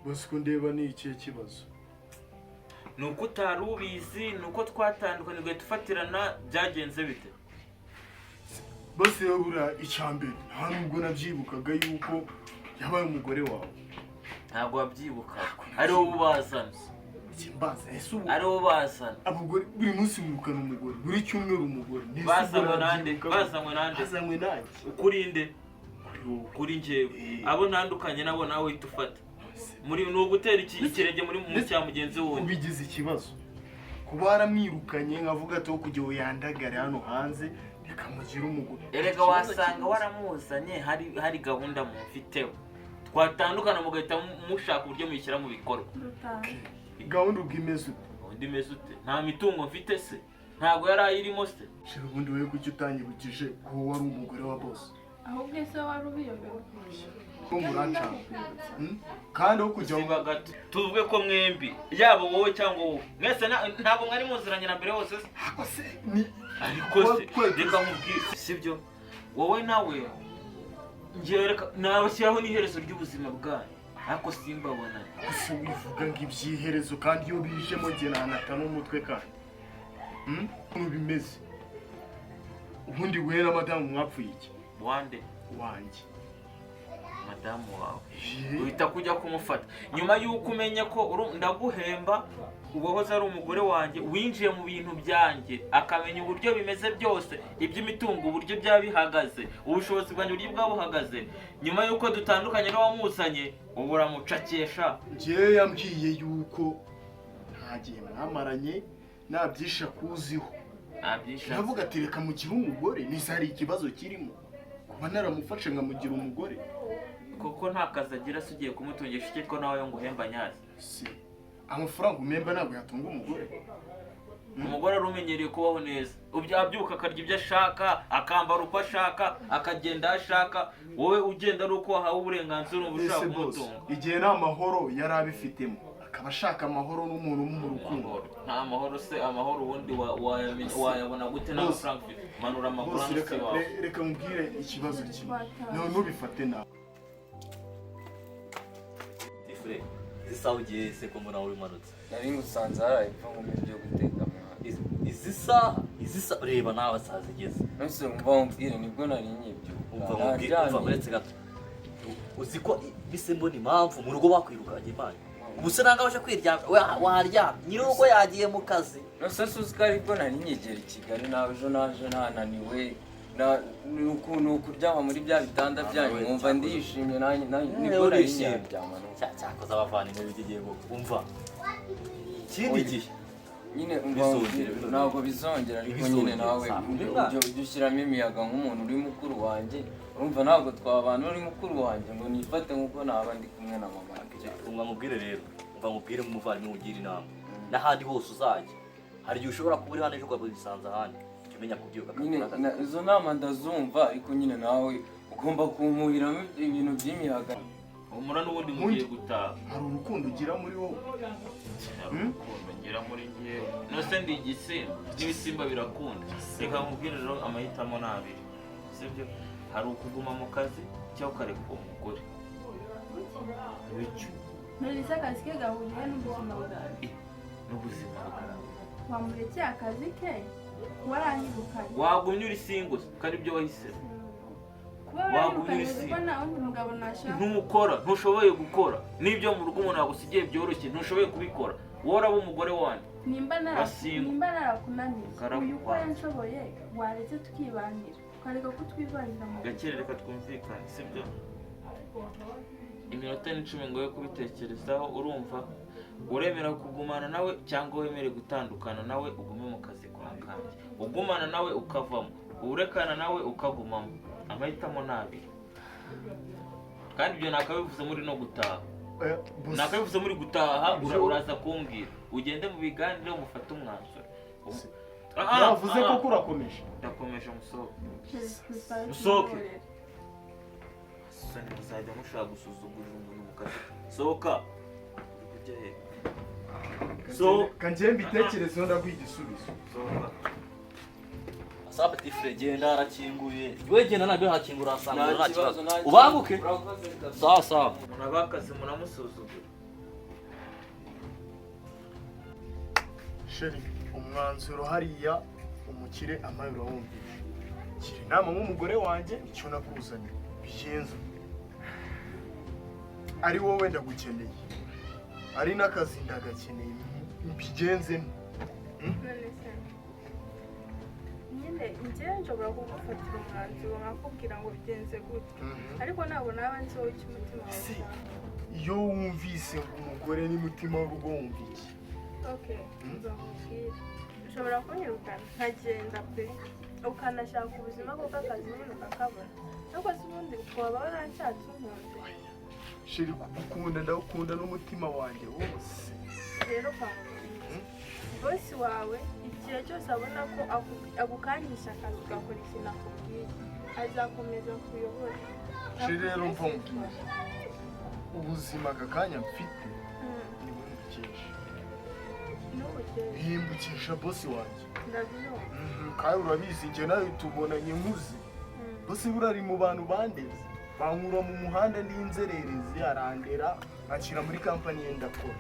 bose ko ndeba ni ikihe kibazo nuko utarubizi nuko twatandukanye tufatirana byagenze bite bose yabura icyambere nta nubwo nabyibukaga yuko yabaye umugore wawe ntabwo wabyibuka ari wowe ubazana simbaza ese ubu ari wowe ubazana abagore buri munsi mwirukana umugore buri cyumweru umugore bazanywe nande bazanywe nanjye ukurinde kuri njyewe abo ntandukanye nabo nawe uhita ufata muri ni ugutera ikirenge muri mu cya mugenzi wundi ubigize ikibazo kuba waramwirukanye nkavuga ati kujya uyandagare hano hanze rekamugira umugore erega wasanga waramuzanye hari gahunda mufiteho twatandukana mugahita mushaka uburyo muyishyira mu bikorwa gahunda ubwimeze ute nta mitungo mfite se ntabwo yari ayirimo se shira ubundi wowe kuki utanyibukije ko wari umugore wa boss ahubwo ese wari ubiyobewe ko muranca kandi wo kujya gato tuvuge ko mwembi yaba wowe cyangwa wowe mwese ntabwo mwari muziranye na mbere hose se ni ariko se reka nkubwire sibyo wowe nawe ngereka nabashyiraho n'iherezo ry'ubuzima bwanyu ariko simbabona gusa wivuga ngo ibyiherezo kandi iyo bijemo njye nanata n'umutwe kandi ukuntu bimeze ubundi we na madamu mwapfuye iki wande wanjye madamu wawe uhita kujya kumufata nyuma y'uko umenya ko ndaguhemba uwahoze ari umugore wanjye winjiye mu bintu byanjye akamenya uburyo bimeze byose iby'imitungo uburyo byaba bihagaze ubushobozi bwanjye uburyo bwaba buhagaze nyuma y'uko dutandukanye n'uwamuzanye ubu uramucakesha njyewe yambwiye yuko nta gihe mwamaranye nabyisha kuziho navuga ati reka mugire umugore nise hari ikibazo kirimo kuba naramufashe nkamugira umugore kuko nta kazi agira se ugiye kumutungisha iki ko nawe ngo uhemba nyazi amafaranga umemba ntabwo yatunga umugore umugore arumenyereye kubaho neza abyuka akarya ibyo ashaka akambara uko ashaka akagenda aho ashaka wowe ugenda ari uko wahawe uburenganzira uba ushaka kumutunga igihe nta mahoro yari abifitemo akaba ashaka amahoro n'umuntu mu rukundo nta mahoro se amahoro ubundi wayabona gute n'amafaranga ufite manura amafaranga wawe reka mubwire ikibazo kimwe ntubifate nawe Zisa ugiye se ko mbona uri manutse nari ngusanze haraye mva mu byo guteka izisa reba nawe sazigeze nose umva umbwire nibwo nari nyibyo umva uretse gato uzi ko bise mbona impamvu mu rugo bakwirukanye imana ubuse nanga baje kwiryama waryama nyir'urugo yagiye mu kazi nose suzi ko aribwo nari nyegera i Kigali naje nananiwe ni ukuryama muri bya bitanda byanyu mwumva ndishimye nibwo nari nyaryama cyakoze abavandimwe bigiye umva ikindi gihe nyine ntabwo bizongera ariko nyine nawe ujya ushyiramo imiyaga nk'umuntu uri mukuru wanjye urumva ntabwo twabana uri mukuru wanjye ngo nifate nk'uko naba ndi kumwe na mama umva mubwire rero umva mubwire umuvandimwe ugira inama n'ahandi hose uzajya hari igihe ushobora kuba uri hano ejo ukabisanza ahandi umenya kubyuka nyine izo nama ndazumva ariko nyine nawe ugomba kumuhiramo ibintu by'imiyaga umura n'ubundi mugiye gutaha hari urukundo ugira muri wowe urukundo ngira muri njyewe nose ndi igisimba n'ibisimba birakunda reka nkubwire rero amahitamo ni abiri sibyo hari ukuguma mu kazi cyangwa ukareka uwo mugore bityo none se akazi ke gahuriye n'ubuzima bwawe n'ubuzima bwawe wamurekeye akazi ke waranyirukanye wagumye uri single kandi ibyo wahisemo wagumye ko nta wundi mugabo nashaka ntukora ntushoboye gukora n'ibyo mu rugo umuntu agusigiye byoroshye ntushoboye kubikora wowe uraba umugore wanjye nimba narakunaniye uyu uko yanshoboye waretse tukibanira ukareka ko twibanira mu gakere reka twumvikane sibyo iminota n'icumi ngo yo kubitekerezaho urumva uremera kugumana nawe cyangwa wemere gutandukana nawe ugume mu kazi kwa kanjye ugumana nawe ukavamo urekana nawe ukagumamo amahitamo ni abiri kandi ibyo nakabivuze muri no gutaha nakabivuze muri gutaha uraza kumbwira ugende mu biganiro mufate umwanzuro yavuze ko urakomeje ndakomeje musohoke sani muzajya mushaka gusuzugurira umuntu mu kazi sohoka kanjye mbitekerezeho ndaguha igisubizo sohoka Sabe tifre genda arakinguye. Wewe genda nabyo hakingura asanga nta kibazo. Ubanguke. Sawa. Munabakaze munamusuzugura. sheri umwanzuro hariya umukire amayura wumvisha kiri inama nk'umugore wanjye icyo nakuzanye bigenza ari wowe ndagukeneye ari n'akazi ndagakeneye mbigenzemo nyine njyewe nshobora kugufatira umwanzuro nkakubwira ngo bigenze gutya ariko ntabwo naba nzi wowe icyo umutima wawe iyo wumvise ngo umugore n'umutima w'urugo wumva iki nzamubwire ushobora kunyirukana nkagenda pe ukanashaka ubuzima kuko akazi nyine ukakabona ariko si ubundi waba waranshatse unkunze sheri kugukunda ndagukunda n'umutima wanjye wose rero kwamubwira bosi wawe igihe cyose abona ko agukanyisha akazi ugakora ikintu akubwiye azakomeza kuyobora sheri rero mva mubwira ubuzima aka kanya mfite himbukisha bosi wanjye kandi urabizi njye nawe tubonanye nkuze bosi burari mu bantu bandeze bankura mu muhanda n'inzererezi arandera akira muri kampani yenda akora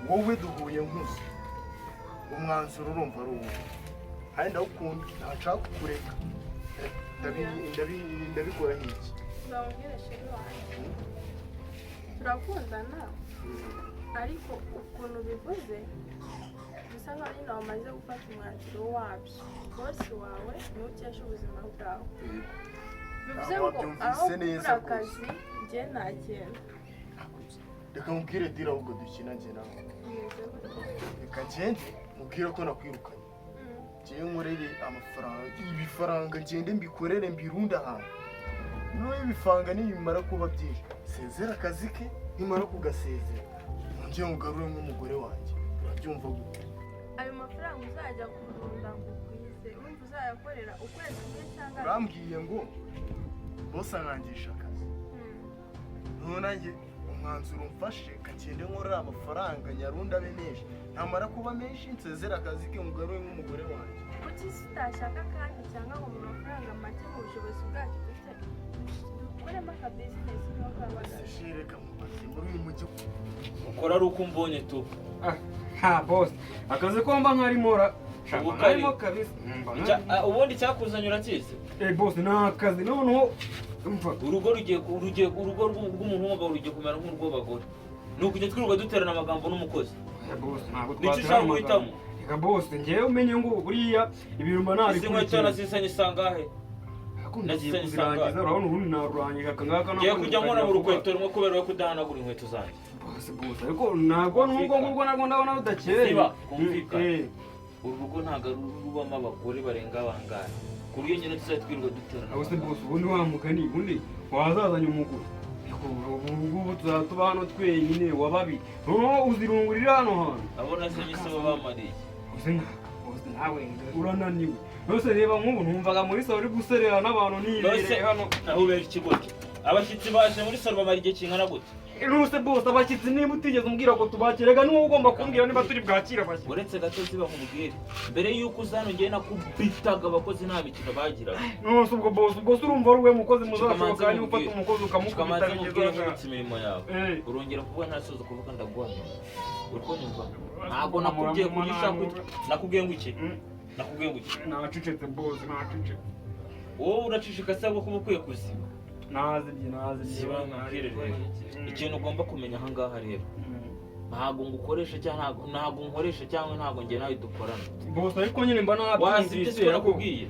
wowe duhuye nkuze umwanzuro urumva ari uwo kandi ndawukunda ntashaka kukureka ndabikora nk'iki uzamubwire sheri wanjye turakundana ariko ukuntu bivuze bisa nkaho nyine wamaze gufata umwanzuro wabyo bosi wawe ntukeshe ubuzima bwawe bivuze ngo aho gukora akazi njye nagenda reka mubwire dira ahubwo dukina njye nawe reka ngende mubwire ko nakwirukanye njyewe nkorere amafaranga ibifaranga ngende mbikorere mbirunde ahantu noneho ibifanga nibimara kuba byinshi sezera akazi ke nimara kugasezera njye mugarure nk'umugore wanjye urabyumva gute ayo mafaranga uzajya kurunda ngo ukwize urumva uzayakorera ukwezi kumwe cyangwa urambwiye ngo bose ankangisha akazi none nanjye umwanzuro mfashe kagende nkorera amafaranga nyarunda abe menshi namara kuba menshi nsezera akazi ke mugarure nk'umugore wanjye kuki se utashaka kandi cyangwa ngo mu mafaranga make mu bushobozi bwacu dufite dukoremo akabizinesi niho kabagara reka mubaze muri uyu mujyi ukora ari uko umbonye tu boss akazi ko mba nkarimo harimo kabisa ubundi cyakuzanye urakizi boss nta akazi noneho urugo rw'umuntu w'umugabo rugiye kumera nk'urw'abagore ni ukujya twirirwa duterana amagambo n'umukozi nicyo ushaka guhitamo reka boss njyewe umenye ngo buriya ibintu mba nari izi nkweto nasisanye isangahe nagiye kuzirangiza urabona ubundi narurangije akangaka ngiye kujya nkora mu rukweto rumwe kubera ko udahanagura inkweto zanjye boss ariko ntabwo nubwo ngubwo nabwo ndabona rudakeye siba kumvikana uru rugo ntabwo rubamo abagore barenga bangahe ku buryo nyine tuzajya twirirwa duterana aho se boss ubundi wa mugani ubundi wazazanye umugore ubu tuzatuba hano twenyine wababi noneho uzirungurira hano hantu abona se nyise baba bamariye nawe urananiwe bose reba nk'ubu numvaga muri salo uri guserera n'abantu nibereye hano aho ubera ikigoke abashyitsi baje muri salo bamara igihe kingana gute nuse bose abashyitsi niba utigeze umbwira ngo tubakirega niwowe ugomba kumbwira niba turi bwakire abashyitsi uretse gato ziba nkubwire mbere y'uko uzana ngiye nakubitaga abakozi nta mikino bagiraga nuse ubwo boss ubwo se urumva ari we mukozi muzashoboka kandi ufata umukozi ukamukubita bigeze nk'urutse imirimo yawe urongera kuvuga ntasoza kuvuga ndaguhamya uri kunyumva ntabwo nakubwiye kugisha nakubwiye ngo iki nakubwiye ngo iki nacecetse boss nacecetse wowe uracishika se kuba ukwiye kuzima nazibye ikintu ugomba kumenya aha ngaha rero ntabwo ngukoresha cyangwa ntabwo nkoresha cyangwa ntabwo njye nawe dukorana boss ariko nyine mba wasibye se nakubwiye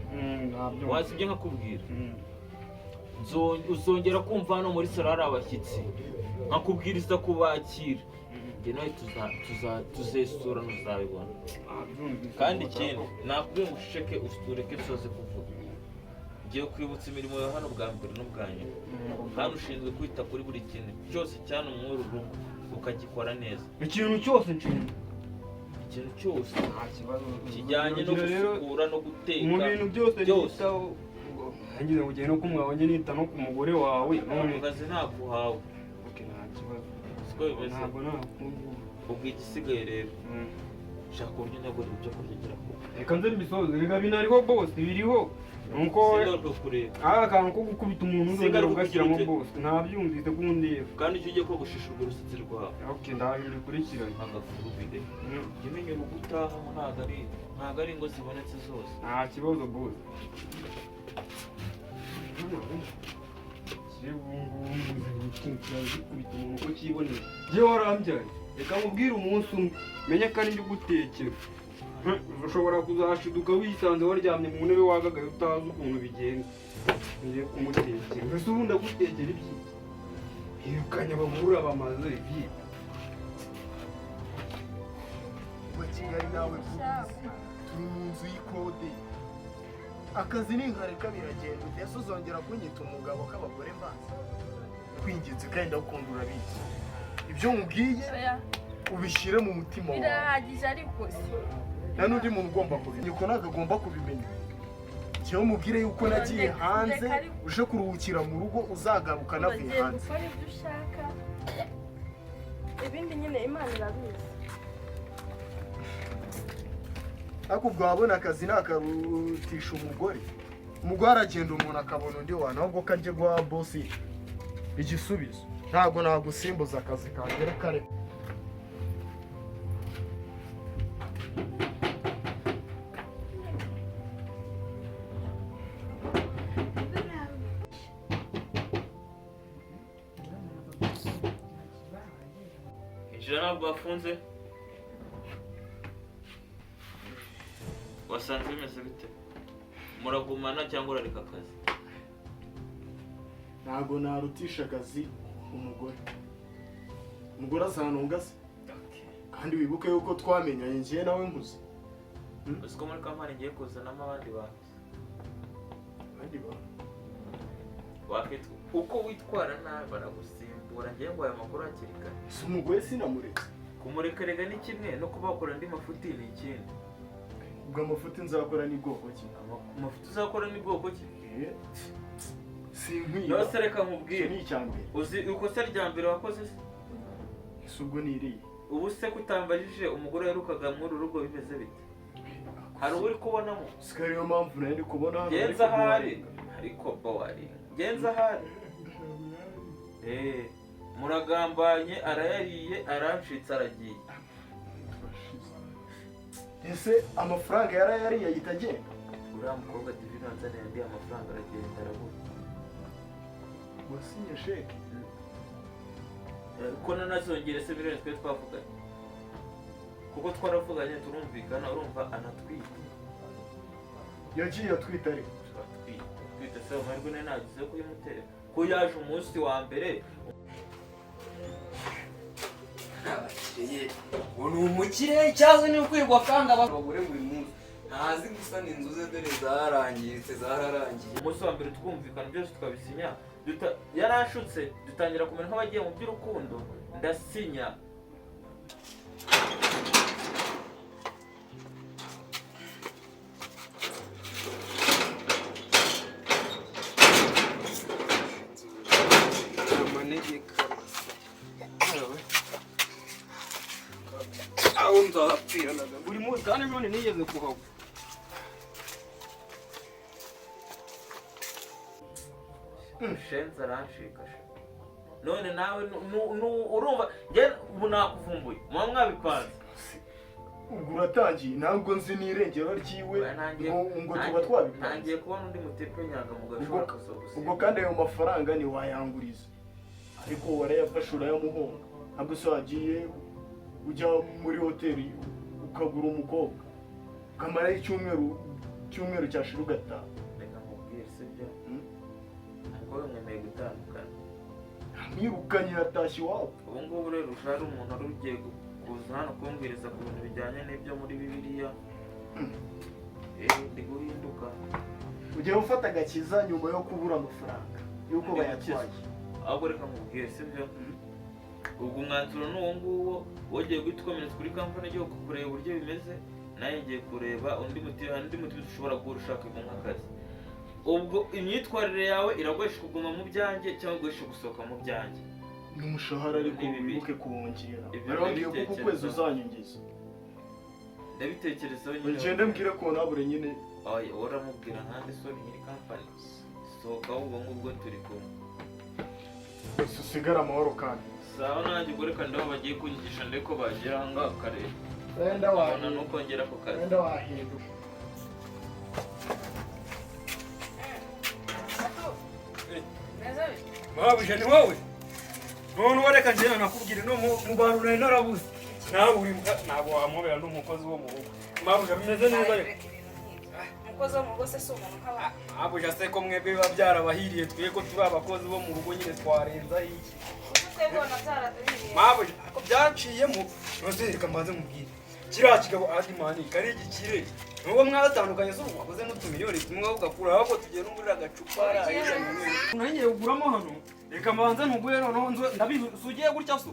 wasibye nkakubwira uzongera kumva hano muri salo hari abashyitsi nkakubwiriza kubakira njye nawe tuzesura ntuzabibona kandi ikindi nakubwiye ngo usheke ureke tuzoze kuvuga ugiye kwibutsa imirimo yawe hano bwa mbere n'ubwa nyuma hano ushinzwe kwita kuri buri kintu cyose cyane muri uru rugo ukagikora neza ikintu cyose nshinzwe ikintu cyose kijyanye no gusukura no guteka mu bintu byose nitaho ngize ngo no kumwawe njye nita no ku mugore wawe none kazi ntakuhawe nta kibazo siko bimeze ntabwo nakumva ubwo igisigaye rero shaka uburyo nyagurira ibyo kurya ngira ko reka nze mbisoze reka binariho bose biriho nuko singaruka kureba akantu ko gukubita umuntu uzongera ugashyiramo bose ntabyumvise ko undeba kandi icyo ugiye kogoshisha urwo rusatsi rwawe okay ndabikurikiranye agafurubire jya umenya urugo utahamo ntabwo ari ingo zibonetse zose nta kibazo bose gukubita umuntu uko cyiboneye njye warambyaye reka nkubwire umunsi umwe menya ko ari njye ugutekera ushobora kuzashiduka wisanze waryamye mu ntebe wagagaye utazi ukuntu bigenza ngiye kumutekera mbese ubu ndagutekera ibyi yirukanye abagurura bamaze ibyi wa Kigali nawe turi mu nzu y'ikode akazi ni inkareka biragenda ese uzongera kunyita umugabo k'abagore mbazi kwinginze kandi ndakunda urabizi ibyo nkubwiye ubishyire mu mutima wawe birahagije ariko nta n'undi muntu ugomba kubimenya niko ntabwo agomba kubimenya njyewe umubwire yuko nagiye hanze uje kuruhukira mu rugo uzagaruka navuye hanze gukora ibyo ushaka ibindi nyine Imana irabizi ariko ubwo wabona akazi nakarutisha umugore aragenda umuntu akabona undi wana ahubwo kajye guha bosi igisubizo ntabwo nagusimbuza akazi kagere kare injira ntabwo wafunze wasanze bimeze bite muragumana cyangwa urareka akazi ntabwo narutisha akazi umugore azantunga se kandi wibuke yuko twamenyanye njyewe nawe nkuze uzi ko muri kampani ngiye kuzanamo abandi bantu wakitwa uko witwara nabi baragusimbura ngewe ngo aya makuru hakiri kare si umugore sinamureka kumureka rega ni kimwe no kuba wakora andi mafuti ni ikindi ubwo amafuti nzakora ni bwoko ki amafuti uzakora ni bwoko ki sinkwiba yose reka nkubwire ni icyambere uzi ikosa rya mbere wakoze se ese ubwo niriye ubu se kutambajije umugore yarukaga muri uru rugo bimeze bite hari uri kubonamo sikari yo mpamvu nayo ndi kubona hano genza ahari ariko bawari genza ahari muragambanye arayariye arancitse aragiye ese amafaranga yarayariye ahita agenda uriya mukobwa divine wanzaniye andi amafaranga aragenda arabura wasinye sheke ko nanazongere se miliyoni twe twavuganye kuko twaravuganye turumvikana urumva anatwite yagiye atwite ariko twite se amahirwe nayo nagize kuyimutera ko yaje umunsi wa mbere ngo ni umukire cyangwa ni ukwirwa kanga abagore buri munsi ntazi gusana inzu ze dore zarangiritse zararangiye umunsi wa mbere twumvikana byose tukabisinya yarashutse dutangira kumera nk'abagiye mu by'urukundo ndasinya aho nzahapfira buri munsi kandi none nigeze kuhagwa shenza arancika none nawe urumva njye ubu nakuvumbuye muba mwabipanze ubwo uratangiye ntabwo nzi n'irengero ryiwe ngo tuba twabipanze ntangiye kubona undi mutepe w'inyangamugayo ushobora kuzogusiga ubwo kandi ayo mafaranga ntiwayanguriza ariko warayafashe urayamuhonga ntabwo se wagiye ujya muri hoteli ukagura umukobwa ukamaraho icyumweru cyashira ugataha reka nkubwire sibyo umukobwa mwemeye gutandukana mwirukanye yatashye iwabo ubu ngubu rero ushaka umuntu wari ugiye kuza hano kumbwiriza ku bintu bijyanye n'ibyo muri bibiliya ndi guhinduka ugiye gufata agakiza nyuma yo kubura amafaranga yuko bayatwaye ahubwo reka nkubwire sibyo ubwo umwanzuro ni uwo nguwo wogiye guhita ukomereza kuri kampani igiye kureba uburyo bimeze nawe ngiye kureba undi muti dushobora guhura ushaka nk'akazi ubwo imyitwarire yawe iraguhesha kuguma mu byanjye cyangwa guhesha gusohoka mu byanjye ni umushahara ariko wibuke kuwongera arambwiye ko ku kwezi uzanyongeza ndabitekerezaho nyine ugende mbwire ko nabure nyine oya uramubwira nkande sori nyiri kampani sohoka ahubwo ngubwo turi kumwe gusa usigare amahoro kandi sawa nanjye ubwo reka ndaho bagiye kunyigisha ndebe ko bagera aha ngaha kare wenda wabona n'ukongera ku kazi wenda wahinduka mabuja ni wowe none wareka njyewe nakubwire no mu bantu nari narabuze nawe uri ntabwo wamubera n'umukozi wo mu rugo mabuja bimeze neza reka umukozi wo mu rugo se si umuntu nk'abandi mabuja se ko mwebwe biba byarabahiriye twiye ko turi abakozi bo mu rugo nyine twarenzaho iki twebwe byaraduhiriye mabuja ako byaciyemo nose reka mbanze mubwire kiriya kigabo Adiman kari igikire nubwo mwatandukanye se wakoze n'utumiliyoni tumwe ugakura ahubwo tugiye n'umurira agacupa arayisha nongeye kuguramo hano reka mbanze ntuguye noneho ndabizi ugiye gutya so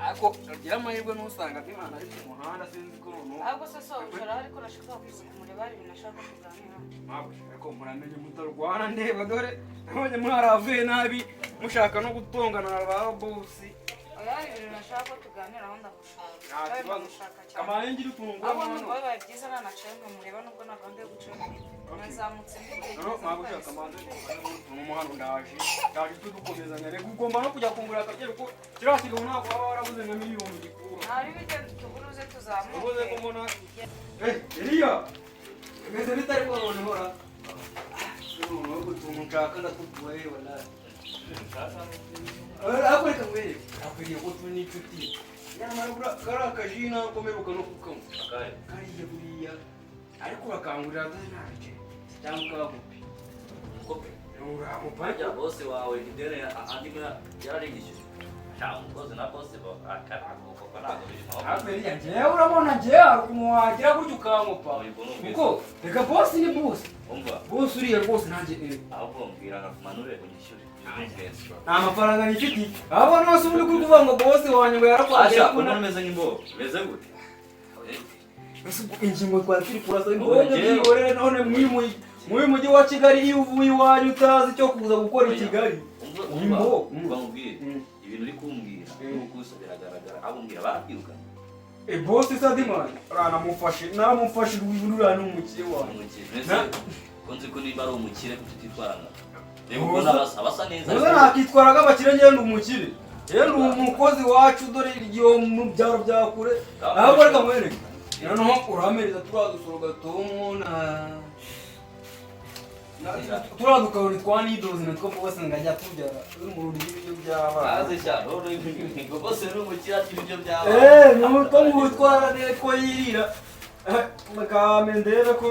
ariko agira amahirwe n'usanga Adiman ari ku muhanda sinzi ko noneho ahubwo se so ushora ariko nashaka kuza kumureba hari ibintu nashaka kuganira mabuja ariko muramenye mutarwana ndeba dore nabonye mwaravuye nabi mushaka no gutongana na ba bosi oya hari ibintu nashaka ko tuganiraho ndagushaka kamaye ngira utuntu abo ni bibaye byiza nanacaye nkamureba nubwo nta gahunda yo guca nazamutse no mabuja kamanze umuntu hano ndaje tudukomezanya reka ugomba no kujya kungura akagera ko kiriya kigabo ntabwo waba warabuze nka miliyoni gikura ntari bigenda tuguruze tuzamuke ubuze ko mbona Eliya bimeze bitari ko none hora umuntu utuntu nshaka ndatukubaye wala ariko reka ngwere akwiriye ko turi n'inshuti nyamara bura kari akajina komeruka no kukamo kariya buriya ariko urakangurira ntacyo cyangwa ukagupi kope uramupa ajya bose wawe idene Adiman yararengishije cyangwa umukozi na bose akaraguko ntabwo birimo ariko Eliya njyewe urabona njyewe hari ukuntu wagira gutyo ukangupa kuko reka bosi ni bosi umva bosi uriye rwose nanjye ahubwo mbwira nkakumanure unyishyure nta mafaranga nifite abo nose ubundi kuri kuvuga ngo bosi wanjye ngo yarakwaje kubona umeze nk'imbogo meze gute ingingo twari turi kurasa imbogo none muri mujyi wa Kigali iyo uvuye iwanyu utazi icyo kuza gukora i Kigali imbogo bamubwire ibintu uri kumbwira n'ukuso biragaragara abumbwira bakwirukanye bosi se Adiman namufashe ururiya n'umukire wawe konzi ko niba ari umukire tutitwarana reba ubona abasa neza uze nakitwaraga abakire njyewe ndi umukire yewe ndi umukozi wacu dore igihe mu byaro bya kure ahubwo reka mwereke noneho uramereza turiya dusoro gatomo turiya dukaboni twa nidozi natwo bose ngajya tubyara mu rurimi ibiryo by'abana aze cyane ngo bose ni umukire ati ibiryo by'abana nuko ngutwara ko yirira bakame ndebe ko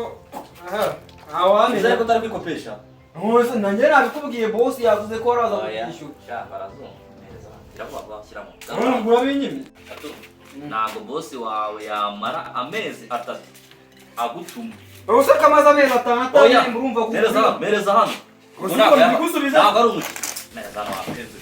nizere ko utari kwikopesha Mwese nanjye nabikubwiye boss yavuze ko araza kwishyura. Cyangwa barazongereza kiramo. Urabona ngura binyimye. Ntabwo boss wawe yamara amezi atatu agutuma. Ose kamaze amezi atanu murumva ko mereza hano. Usubiza. Ntabwo ari umuti. Mereza hano wapenze.